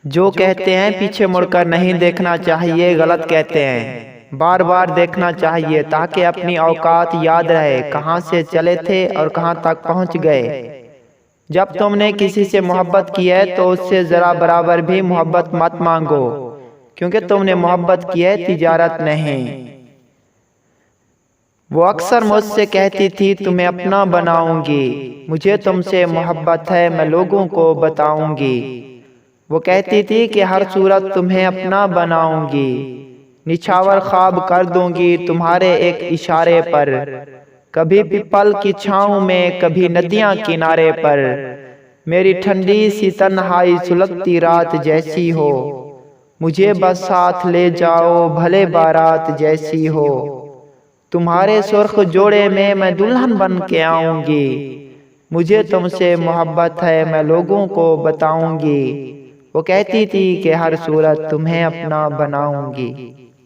جو کہتے ہیں پیچھے مڑ کر نہیں دیکھنا چاہیے، غلط کہتے ہیں۔ بار بار دیکھنا چاہیے تاکہ اپنی اوقات یاد رہے، کہاں سے چلے تھے اور کہاں تک پہنچ گئے۔ جب تم نے کسی سے محبت کی ہے تو اس سے ذرا برابر بھی محبت مت مانگو، کیونکہ تم نے محبت کی ہے، تجارت نہیں۔ وہ اکثر مجھ سے کہتی تھی تمہیں اپنا بناؤں گی، مجھے تم سے محبت ہے، میں لوگوں کو بتاؤں گی۔ وہ کہتی تھی کہ ہر صورت تمہیں اپنا بناؤں گی، نچھاور خواب کر دوں گی تمہارے ایک اشارے پر، کبھی پیپل کی چھاؤں میں، کبھی ندیاں کنارے پر، میری ٹھنڈی سی تنہائی سلگتی رات جیسی ہو، مجھے بس ساتھ لے جاؤ بھلے بارات جیسی ہو، تمہارے سرخ جوڑے میں دلہن بن کے آؤں گی، مجھے تم سے محبت ہے، میں لوگوں کو بتاؤں گی۔ وہ کہتی تھی کہ ہر صورت تمہیں اپنا بناؤں گی۔